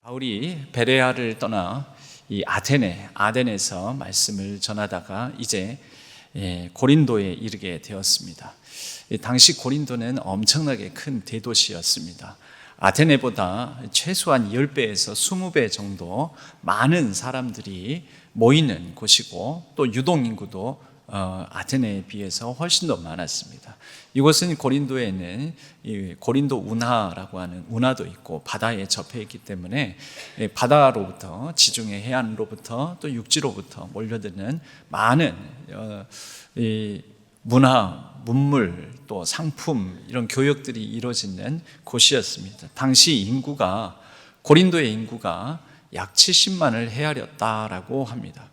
바울이 베레아를 떠나 이 아덴에서 말씀을 전하다가 이제 고린도에 이르게 되었습니다. 당시 고린도는 엄청나게 큰 대도시였습니다. 아테네보다 최소한 10배에서 20배 정도 많은 사람들이 모이는 곳이고, 또 유동인구도 아테네에 비해서 훨씬 더 많았습니다. 이곳은 고린도에는 고린도 운하라고 하는 운하도 있고 바다에 접해 있기 때문에 바다로부터, 지중해 해안으로부터 또 육지로부터 몰려드는 많은 문화, 문물, 또 상품, 이런 교역들이 이루어지는 곳이었습니다. 당시 인구가, 고린도의 인구가 약 70만을 헤아렸다라고 합니다.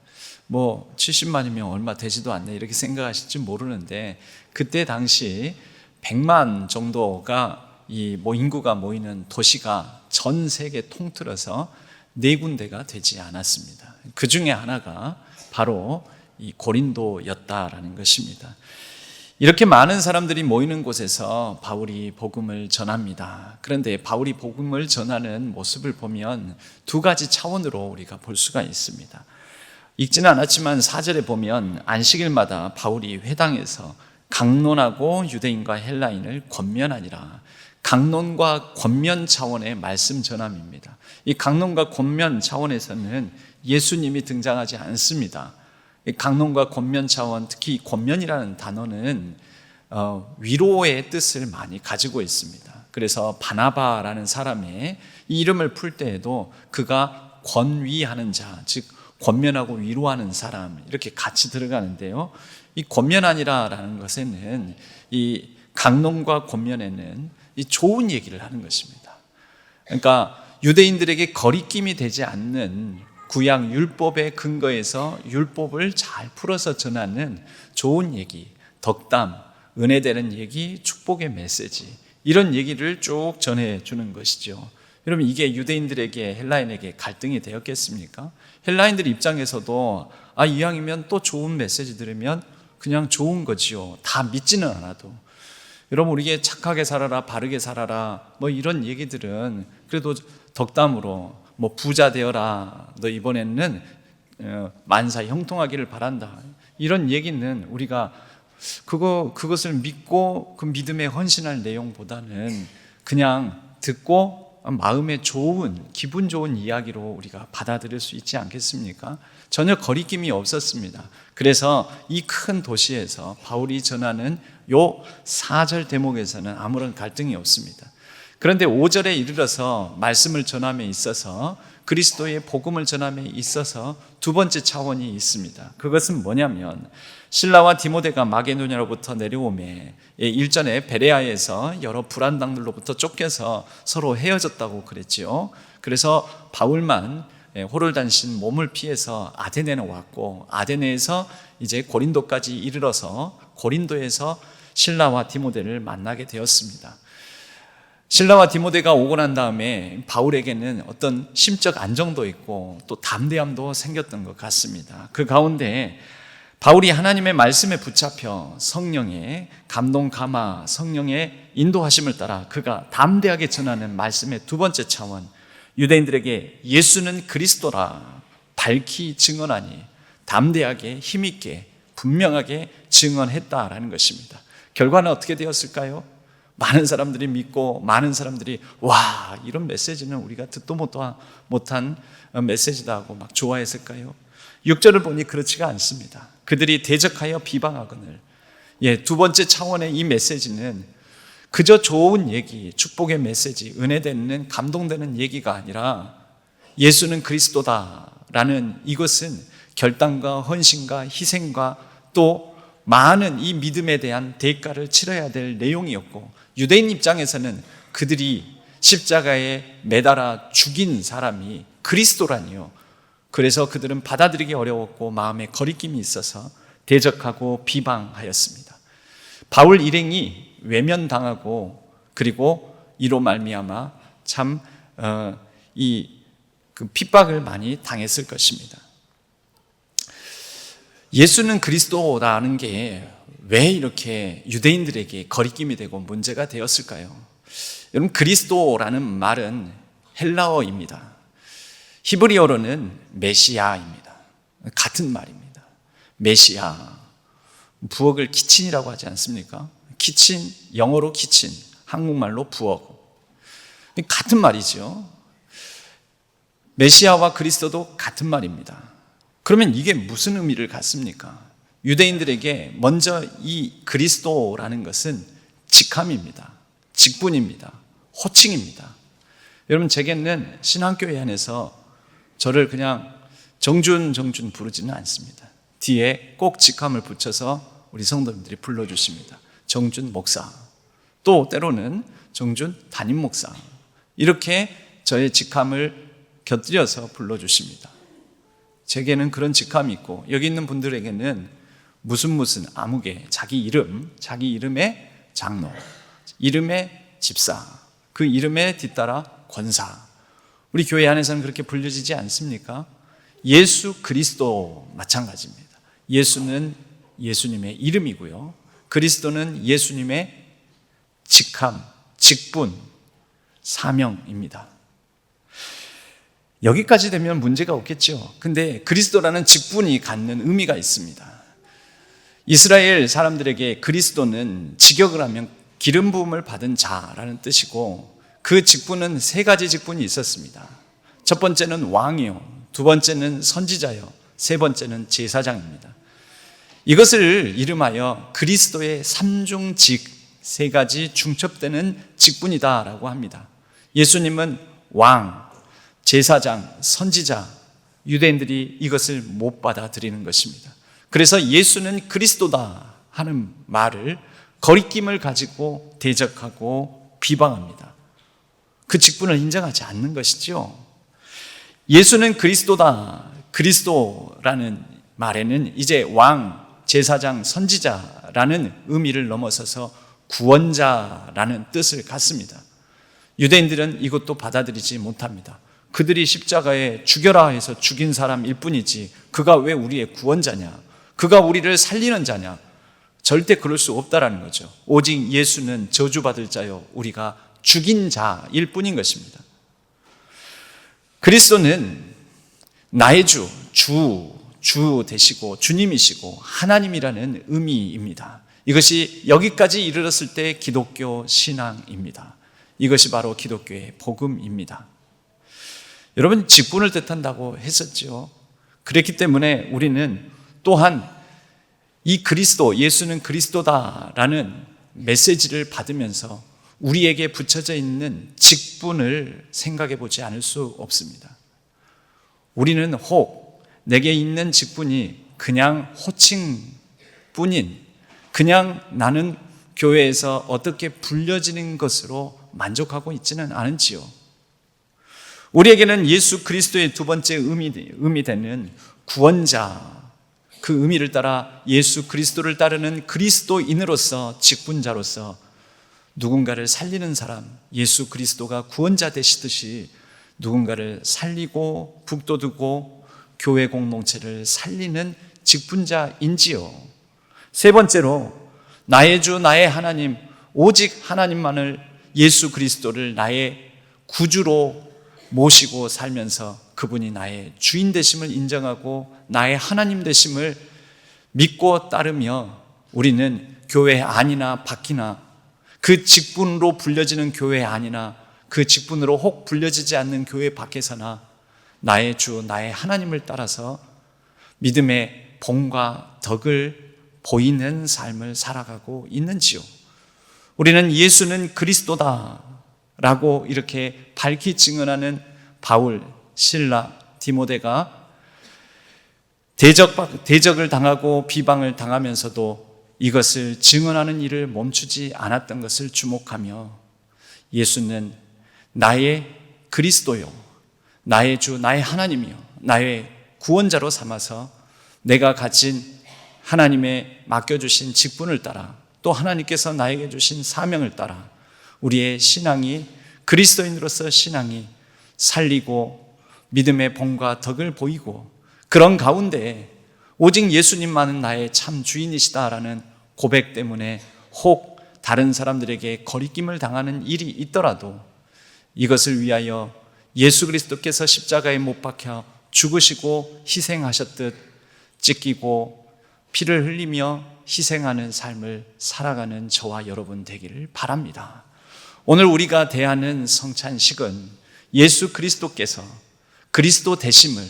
70만이면 얼마 되지도 않네 이렇게 생각하실지 모르는데, 그때 당시 100만 정도가 인구가 모이는 도시가 전 세계 통틀어서 4군데가 되지 않았습니다. 그 중에 하나가 바로 이 고린도였다라는 것입니다. 이렇게 많은 사람들이 모이는 곳에서 바울이 복음을 전합니다. 그런데 바울이 복음을 전하는 모습을 보면 두 가지 차원으로 우리가 볼 수가 있습니다. 읽지는 않았지만 4절에 보면 안식일마다 바울이 회당에서 강론하고 유대인과 헬라인을 권면하니라. 강론과 권면 차원의 말씀 전함입니다. 이 강론과 권면 차원에서는 예수님이 등장하지 않습니다. 이 강론과 권면 차원, 특히 권면이라는 단어는 위로의 뜻을 많이 가지고 있습니다. 그래서 바나바라는 사람의 이 이름을 풀 때에도 그가 권위하는 자, 즉 권면하고 위로하는 사람, 이렇게 같이 들어가는데요. 이 권면하니라라는 것에는, 이 강론과 권면에는 이 좋은 얘기를 하는 것입니다. 그러니까 유대인들에게 거리낌이 되지 않는 구약 율법의 근거에서 율법을 잘 풀어서 전하는 좋은 얘기, 덕담, 은혜되는 얘기, 축복의 메시지, 이런 얘기를 쭉 전해주는 것이죠. 여러분, 이게 유대인들에게, 헬라인에게 갈등이 되었겠습니까? 헬라인들 입장에서도 이왕이면 또 좋은 메시지 들으면 그냥 좋은 거지요. 다 믿지는 않아도. 여러분, 우리에게 착하게 살아라, 바르게 살아라, 이런 얘기들은 그래도 덕담으로, 부자 되어라, 너 이번에는 만사 형통하기를 바란다, 이런 얘기는 우리가 그것을 믿고 그 믿음에 헌신할 내용보다는 그냥 듣고 마음에 좋은, 기분 좋은 이야기로 우리가 받아들일 수 있지 않겠습니까? 전혀 거리낌이 없었습니다. 그래서 이 큰 도시에서 바울이 전하는 요 4절 대목에서는 아무런 갈등이 없습니다. 그런데 5절에 이르러서 말씀을 전함에 있어서, 그리스도의 복음을 전함에 있어서 두 번째 차원이 있습니다. 그것은 뭐냐면, 실라와 디모데가 마게도냐로부터 내려오매 일전에 베레아에서 여러 불안당들로부터 쫓겨서 서로 헤어졌다고 그랬지요. 그래서 바울만 호롤단신 몸을 피해서 아데네에 왔고, 아데네에서 이제 고린도까지 이르러서 고린도에서 실라와 디모데를 만나게 되었습니다. 실라와 디모데가 오고 난 다음에 바울에게는 어떤 심적 안정도 있고 또 담대함도 생겼던 것 같습니다. 그 가운데 바울이 하나님의 말씀에 붙잡혀 성령의 감동 감화, 성령의 인도하심을 따라 그가 담대하게 전하는 말씀의 두 번째 차원, 유대인들에게 예수는 그리스도라 밝히 증언하니, 담대하게 힘있게 분명하게 증언했다라는 것입니다. 결과는 어떻게 되었을까요? 많은 사람들이 믿고, 많은 사람들이 이런 메시지는 우리가 듣도 못한 메시지다 하고 막 좋아했을까요? 6절을 보니 그렇지가 않습니다. 그들이 대적하여 비방하거늘. 두 번째 차원의 이 메시지는 그저 좋은 얘기, 축복의 메시지, 은혜되는, 감동되는 얘기가 아니라 예수는 그리스도다라는, 이것은 결단과 헌신과 희생과 또 많은 이 믿음에 대한 대가를 치러야 될 내용이었고, 유대인 입장에서는 그들이 십자가에 매달아 죽인 사람이 그리스도라니요. 그래서 그들은 받아들이기 어려웠고 마음에 거리낌이 있어서 대적하고 비방하였습니다. 바울 일행이 외면당하고, 그리고 이로 말미암아 참 그 핍박을 많이 당했을 것입니다. 예수는 그리스도라는 게 왜 이렇게 유대인들에게 거리낌이 되고 문제가 되었을까요? 여러분, 그리스도라는 말은 헬라어입니다. 히브리어로는 메시아입니다. 같은 말입니다. 메시아. 부엌을 키친이라고 하지 않습니까? 키친, 영어로 키친, 한국말로 부엌. 같은 말이죠. 메시아와 그리스도도 같은 말입니다. 그러면 이게 무슨 의미를 갖습니까? 유대인들에게 먼저 이 그리스도라는 것은 직함입니다. 직분입니다. 호칭입니다. 여러분, 제게는 신앙교회 안에서 저를 그냥 정준 부르지는 않습니다. 뒤에 꼭 직함을 붙여서 우리 성도님들이 불러주십니다. 정준 목사, 또 때로는 정준 담임 목사, 이렇게 저의 직함을 곁들여서 불러주십니다. 제게는 그런 직함이 있고, 여기 있는 분들에게는 무슨 아무개, 자기 이름의 장로, 이름의 집사, 그 이름에 뒤따라 권사. 우리 교회 안에서는 그렇게 불려지지 않습니까? 예수 그리스도 마찬가지입니다. 예수는 예수님의 이름이고요, 그리스도는 예수님의 직함, 직분, 사명입니다. 여기까지 되면 문제가 없겠죠. 근데 그리스도라는 직분이 갖는 의미가 있습니다. 이스라엘 사람들에게 그리스도는 직역을 하면 기름 부음을 받은 자라는 뜻이고, 그 직분은 세 가지 직분이 있었습니다. 첫 번째는 왕이요, 두 번째는 선지자요, 세 번째는 제사장입니다. 이것을 이름하여 그리스도의 삼중직, 세 가지 중첩되는 직분이다라고 합니다. 예수님은 왕, 제사장, 선지자, 유대인들이 이것을 못 받아들이는 것입니다. 그래서 예수는 그리스도다 하는 말을 거리낌을 가지고 대적하고 비방합니다. 그 직분을 인정하지 않는 것이죠. 예수는 그리스도다, 그리스도라는 말에는 이제 왕, 제사장, 선지자라는 의미를 넘어서서 구원자라는 뜻을 갖습니다. 유대인들은 이것도 받아들이지 못합니다. 그들이 십자가에 죽여라 해서 죽인 사람일 뿐이지 그가 왜 우리의 구원자냐, 그가 우리를 살리는 자냐, 절대 그럴 수 없다라는 거죠. 오직 예수는 저주받을 자요, 우리가 죽인 자일 뿐인 것입니다. 그리스도는 나의 주 되시고 주님이시고 하나님이라는 의미입니다. 이것이 여기까지 이르렀을 때 기독교 신앙입니다. 이것이 바로 기독교의 복음입니다. 여러분, 직분을 뜻한다고 했었죠. 그렇기 때문에 우리는 또한 이 그리스도, 예수는 그리스도다라는 메시지를 받으면서 우리에게 붙여져 있는 직분을 생각해 보지 않을 수 없습니다. 우리는 혹 내게 있는 직분이 그냥 호칭뿐인, 그냥 나는 교회에서 어떻게 불려지는 것으로 만족하고 있지는 않은지요. 우리에게는 예수 그리스도의 두 번째 의미 되는 구원자, 그 의미를 따라 예수 그리스도를 따르는 그리스도인으로서, 직분자로서 누군가를 살리는 사람, 예수 그리스도가 구원자 되시듯이 누군가를 살리고 북돋우고 교회 공동체를 살리는 직분자인지요. 세 번째로 나의 주, 나의 하나님, 오직 하나님만을, 예수 그리스도를 나의 구주로 모시고 살면서 그분이 나의 주인 되심을 인정하고 나의 하나님 되심을 믿고 따르며 우리는 교회 안이나 밖이나, 그 직분으로 불려지는 교회 안이나 그 직분으로 혹 불려지지 않는 교회 밖에서나 나의 주, 나의 하나님을 따라서 믿음의 본과 덕을 보이는 삶을 살아가고 있는지요. 우리는 예수는 그리스도다 라고 이렇게 밝히 증언하는 바울, 실라, 디모데가 대적을 당하고 비방을 당하면서도 이것을 증언하는 일을 멈추지 않았던 것을 주목하며, 예수는 나의 그리스도요, 나의 주, 나의 하나님이요, 나의 구원자로 삼아서 내가 가진 하나님의 맡겨주신 직분을 따라, 또 하나님께서 나에게 주신 사명을 따라 우리의 신앙이, 그리스도인으로서 신앙이 살리고 믿음의 본과 덕을 보이고, 그런 가운데 오직 예수님만은 나의 참 주인이시다라는 고백 때문에 혹 다른 사람들에게 거리낌을 당하는 일이 있더라도 이것을 위하여 예수 그리스도께서 십자가에 못 박혀 죽으시고 희생하셨듯 찢기고 피를 흘리며 희생하는 삶을 살아가는 저와 여러분 되기를 바랍니다. 오늘 우리가 대하는 성찬식은 예수 그리스도께서 그리스도 되심을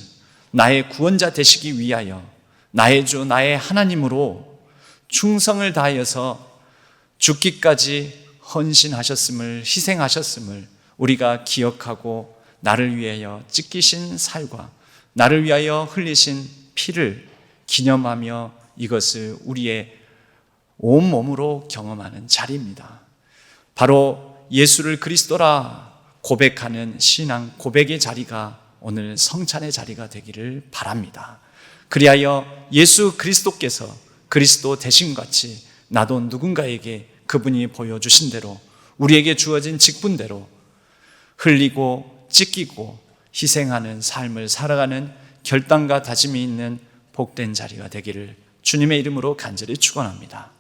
나의 구원자 되시기 위하여 나의 주 나의 하나님으로 충성을 다하여서 죽기까지 헌신하셨음을, 희생하셨음을 우리가 기억하고 나를 위하여 찢기신 살과 나를 위하여 흘리신 피를 기념하며 이것을 우리의 온몸으로 경험하는 자리입니다. 바로 예수를 그리스도라 고백하는 신앙 고백의 자리가 오늘 성찬의 자리가 되기를 바랍니다. 그리하여 예수 그리스도께서 그리스도 되심같이 나도 누군가에게 그분이 보여주신 대로 우리에게 주어진 직분대로 흘리고 찢기고 희생하는 삶을 살아가는 결단과 다짐이 있는 복된 자리가 되기를 주님의 이름으로 간절히 축원합니다.